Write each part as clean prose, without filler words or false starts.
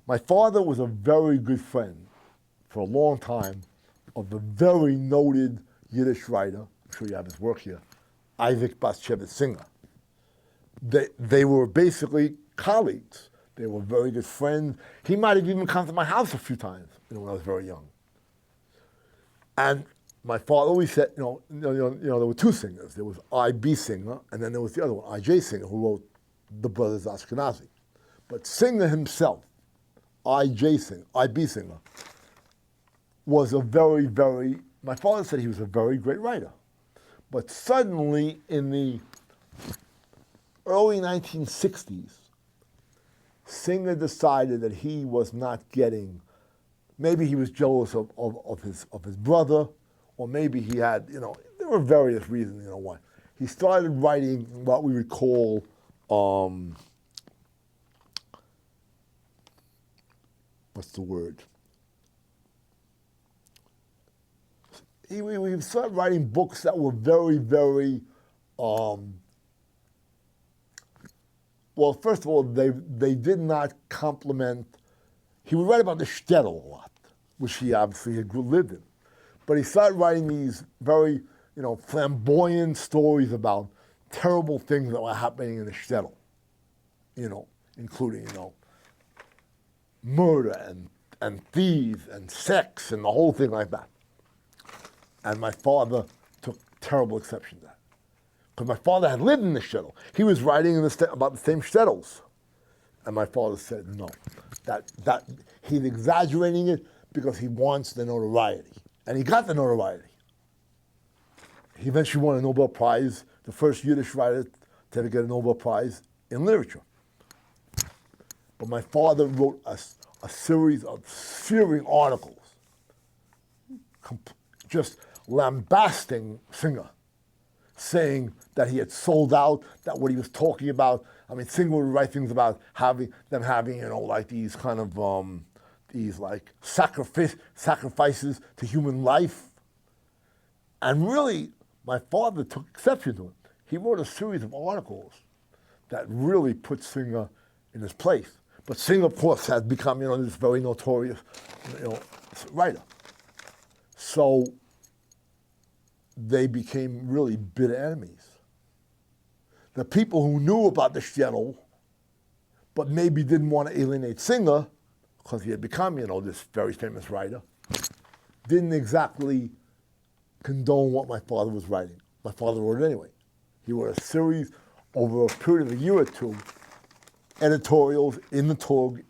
My father was a very good friend for a long time of the very noted Yiddish writer, I'm sure you have his work here, Isaac Bashevis Singer. They were basically colleagues. They were very good friends. He might have even come to my house a few times when I was very young. And my father always said, there were two singers. There was I.B. Singer, and then there was the other one, I.J. Singer, who wrote The Brothers Ashkenazi. But Singer himself, I.J. Singer, I.B. Singer, was a very, very, my father said he was a very great writer. But suddenly, in the early 1960s, Singer decided that he was not getting, maybe he was jealous of his brother, or maybe he had, there were various reasons, why. He started writing what we would call, what's the word? He started writing books that were very, very, well, first of all, they did not complement. He would write about the shtetl a lot, which he obviously had lived in. But he started writing these very, flamboyant stories about terrible things that were happening in the shtetl, including, murder and thieves and sex and the whole thing like that. And my father took terrible exception to that. Because my father had lived in the shtetl. He was writing about the same shtetls. And my father said, no, that he's exaggerating it because he wants the notoriety. And he got the notoriety. He eventually won a Nobel Prize, the first Yiddish writer to ever get a Nobel Prize in literature. But my father wrote a series of searing articles, just lambasting Singer, saying that he had sold out, that what he was talking about, Singer would write things about having, like these kind of, these like sacrifices to human life. And really, my father took exception to it. He wrote a series of articles that really put Singer in his place. But Singer, of course, has become, this very notorious, writer. So they became really bitter enemies. The people who knew about the shtetl, but maybe didn't want to alienate Singer, because he had become, this very famous writer, didn't exactly condone what my father was writing. My father wrote it anyway. He wrote a series over a period of a year or two, editorials in the Tug,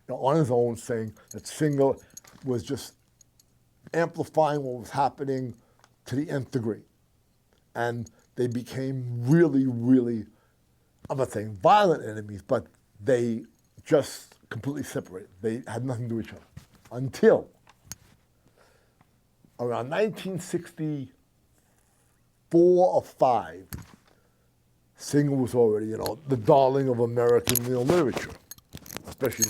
on his own, saying that Singer was just amplifying what was happening to the nth degree. And they became really, really, I'm not saying violent enemies, but they just completely separated. They had nothing to do with each other. Until around 1964 or 5, Singer was already, the darling of American literature, especially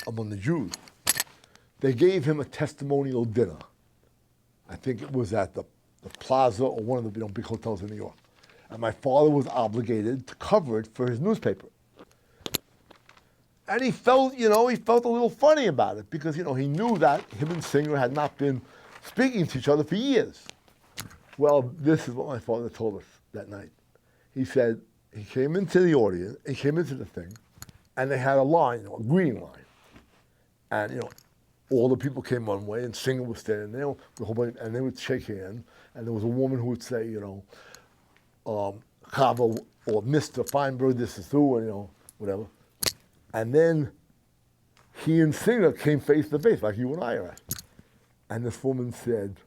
among the Jews. They gave him a testimonial dinner. I think it was at the Plaza or one of the big hotels in New York. And my father was obligated to cover it for his newspaper. And he felt, a little funny about it because, he knew that him and Singer had not been speaking to each other for years. Well, this is what my father told us that night. He said he came into the audience, he came into the thing, and they had a line, a greeting line. And, all the people came one way, and Singer was standing there, and they would shake hands, and there was a woman who would say, Chava or Mr. Feinberg, this is who, and, whatever. And then he and Singer came face to face, like you and I are at. And this woman said,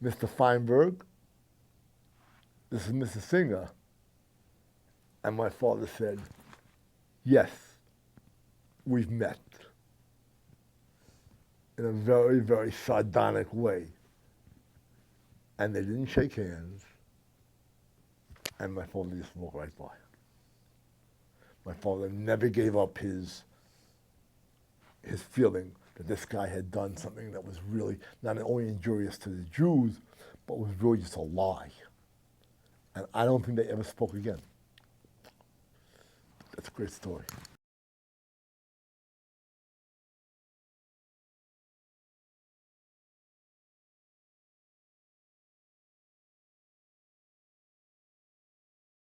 Mr. Feinberg, this is Mr. Singer. And my father said, yes, we've met. In a very, very sardonic way. And they didn't shake hands. And my father just walked right by. My father never gave up his feeling that this guy had done something that was really not only injurious to the Jews, but was really just a lie. And I don't think they ever spoke again. That's a great story.